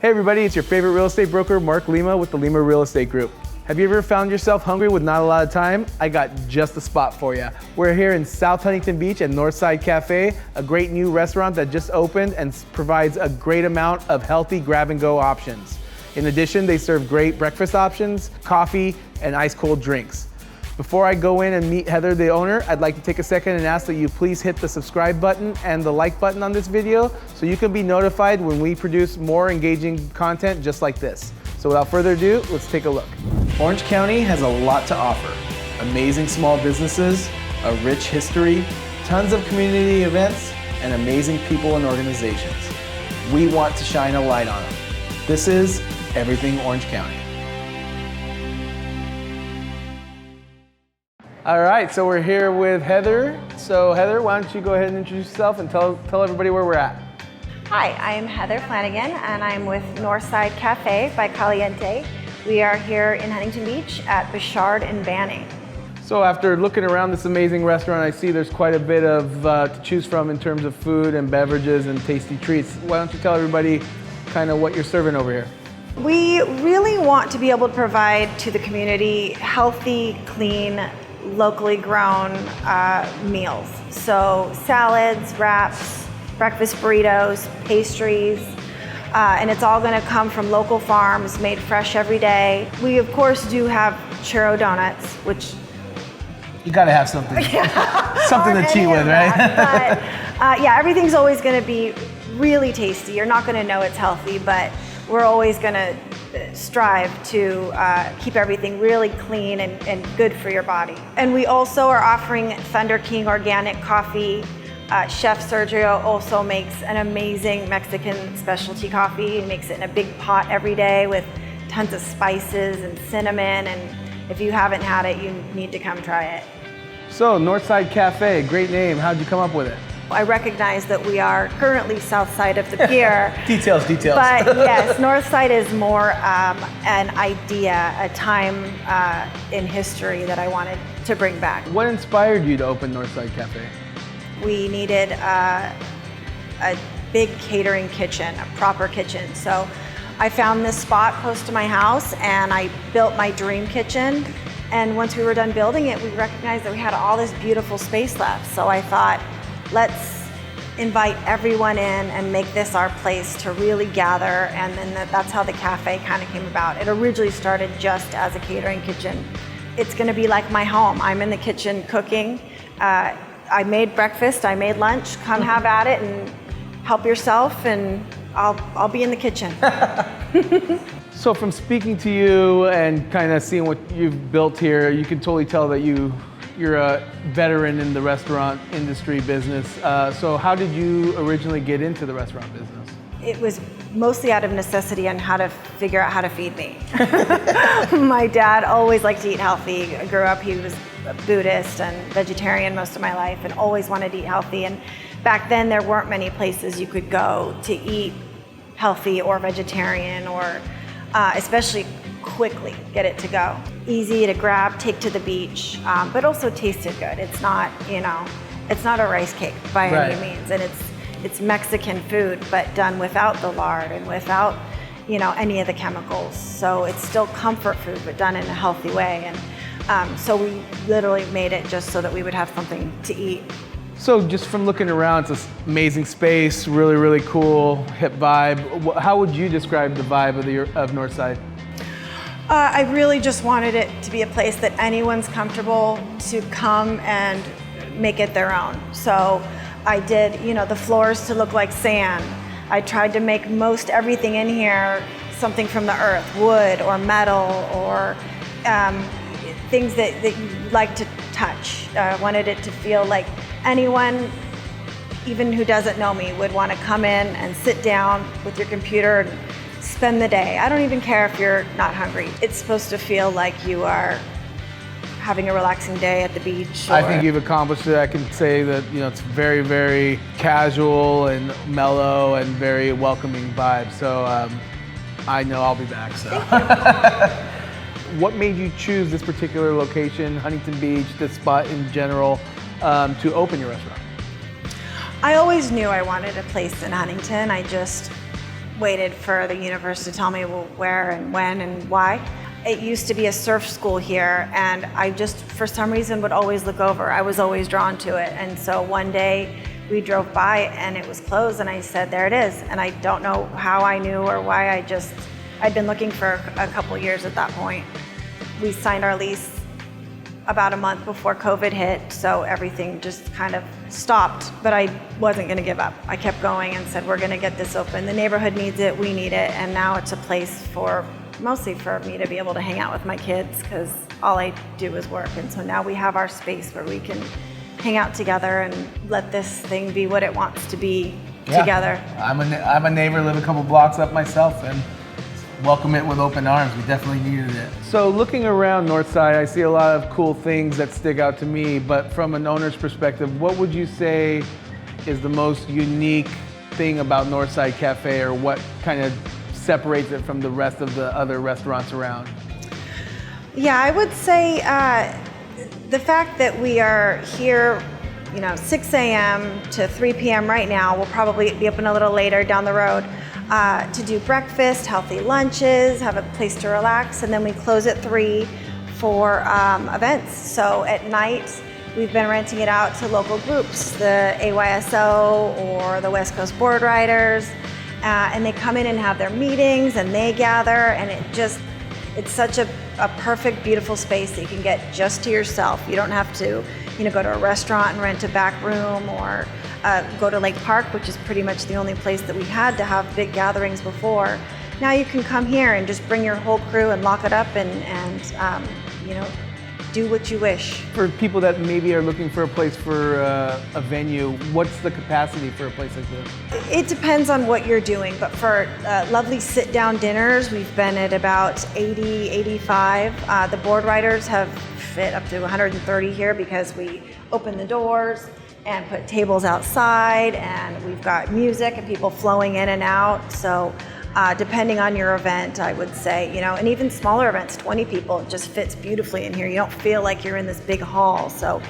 Hey everybody, it's your favorite real estate broker, Mark Lima with the Lima Real Estate Group. Have you ever found yourself hungry with not a lot of time? I got just the spot for you. We're here in South Huntington Beach at Northside Cafe, a great new restaurant that just opened and provides a great amount of healthy grab-and-go options. In addition, they serve great breakfast options, coffee, and ice-cold drinks. Before I go in and meet Heather, the owner, I'd like to take a second and ask that you please hit the subscribe button and the like button on this video so you can be notified when we produce more engaging content just like this. So without further ado, let's take a look. Orange County has a lot to offer. Amazing small businesses, a rich history, tons of community events, and amazing people and organizations. We want to shine a light on them. This is Everything Orange County. All right, so we're here with Heather. So Heather, why don't you go ahead and introduce yourself and tell everybody where we're at. Hi, I'm Heather Flanagan and I'm with Northside Cafe by Caliente. We are here in Huntington Beach at Bouchard and Banning. So after looking around this amazing restaurant, I see there's quite a bit of to choose from in terms of food and beverages and tasty treats. Why don't you tell everybody kind of what you're serving over here? We really want to be able to provide to the community healthy, clean, locally grown meals. So salads, wraps, breakfast burritos, pastries, and it's all gonna come from local farms, made fresh every day. We of course do have churro donuts, which you gotta have something, something to cheat with, right? But yeah, everything's always gonna be really tasty. You're not gonna know it's healthy, but we're always gonna strive to keep everything really clean and good for your body. And we also are offering Thunder King organic coffee. Chef Sergio also makes an amazing Mexican specialty coffee. He makes it in a big pot every day with tons of spices and cinnamon. And if you haven't had it, you need to come try it. So Northside Cafe, great name. How'd you come up with it? I recognize that we are currently south side of the pier. Details. But yes, Northside is more an idea, a time in history that I wanted to bring back. What inspired you to open Northside Cafe? We needed a big catering kitchen, a proper kitchen. So I found this spot close to my house and I built my dream kitchen. And once we were done building it, we recognized that we had all this beautiful space left. So I thought, let's invite everyone in and make this our place to really gather. And then that's how the cafe kind of came about. It originally started just as a catering kitchen. It's gonna be like my home. I'm in the kitchen cooking. I made breakfast, I made lunch. Come have at it and help yourself, and I'll be in the kitchen. So from speaking to you and kind of seeing what you've built here, you can totally tell that you're a veteran in the restaurant industry business. So how did you originally get into the restaurant business? It was mostly out of necessity on how to figure out how to feed me. My dad always liked to eat healthy. I grew up, he was a Buddhist and vegetarian most of my life and always wanted to eat healthy. And back then there weren't many places you could go to eat healthy or vegetarian or especially quickly get it to go. Easy to grab, take to the beach, but also tasted good. It's not, it's not a rice cake by any means. And it's Mexican food, but done without the lard and without, any of the chemicals. So it's still comfort food, but done in a healthy way. And so we literally made it just so that we would have something to eat. So just from looking around, it's this amazing space, really, really cool, hip vibe. How would you describe the vibe of Northside? I really just wanted it to be a place that anyone's comfortable to come and make it their own. So I did, the floors to look like sand. I tried to make most everything in here something from the earth, wood or metal or things that you like to touch. I wanted it to feel like anyone, even who doesn't know me, would want to come in and sit down with your computer and spend the day. I don't even care if you're not hungry. It's supposed to feel like you are having a relaxing day at the beach. I think you've accomplished it. I can say that it's very, very casual and mellow and very welcoming vibe. So I know I'll be back. So. What made you choose this particular location, Huntington Beach, this spot in general, to open your restaurant? I always knew I wanted a place in Huntington. I just waited for the universe to tell me where and when and why. It used to be a surf school here, and I just, for some reason, would always look over. I was always drawn to it. And so one day we drove by and it was closed, and I said, there it is. And I don't know how I knew or why. I'd been looking for a couple years at that point. We signed our lease about a month before COVID hit, so everything just kind of stopped, but I wasn't gonna give up. I kept going and said, we're gonna get this open. The neighborhood needs it, we need it, and now it's a place mostly for me to be able to hang out with my kids, because all I do is work. And so now we have our space where we can hang out together and let this thing be what it wants to be together. I'm a neighbor, live a couple blocks up myself, and welcome it with open arms. We definitely needed it. So looking around Northside, I see a lot of cool things that stick out to me, but from an owner's perspective, what would you say is the most unique thing about Northside Cafe, or what kind of separates it from the rest of the other restaurants around? Yeah, I would say the fact that we are here, 6 a.m. to 3 p.m. right now. We'll probably be open a little later down the road to do breakfast, healthy lunches, have a place to relax, and then we close at 3 for events. So at night, we've been renting it out to local groups, the AYSO or the West Coast Board Riders, and they come in and have their meetings and they gather, and it's such a perfect, beautiful space that you can get just to yourself. You don't have to, go to a restaurant and rent a back room, or go to Lake Park, which is pretty much the only place that we had to have big gatherings before. Now you can come here and just bring your whole crew and lock it up and do what you wish. For people that maybe are looking for a place for a venue, what's the capacity for a place like this? It depends on what you're doing, but for lovely sit-down dinners, we've been at about 80, 85. The board riders have fit up to 130 here because we open the doors and put tables outside, and we've got music and people flowing in and out. So depending on your event, I would say, and even smaller events, 20 people, it just fits beautifully in here. You don't feel like you're in this big hall. So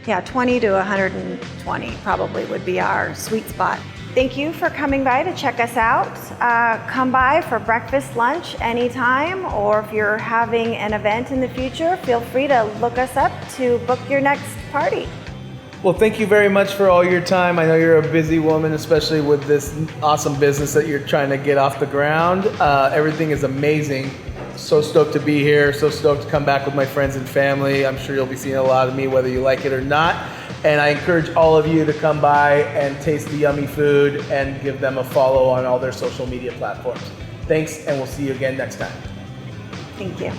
yeah, 20 to 120 probably would be our sweet spot. Thank you for coming by to check us out. Come by for breakfast, lunch anytime, or if you're having an event in the future, feel free to look us up to book your next party. Well, thank you very much for all your time. I know you're a busy woman, especially with this awesome business that you're trying to get off the ground. Everything is amazing. So stoked to be here. So stoked to come back with my friends and family. I'm sure you'll be seeing a lot of me, whether you like it or not. And I encourage all of you to come by and taste the yummy food and give them a follow on all their social media platforms. Thanks, and we'll see you again next time. Thank you.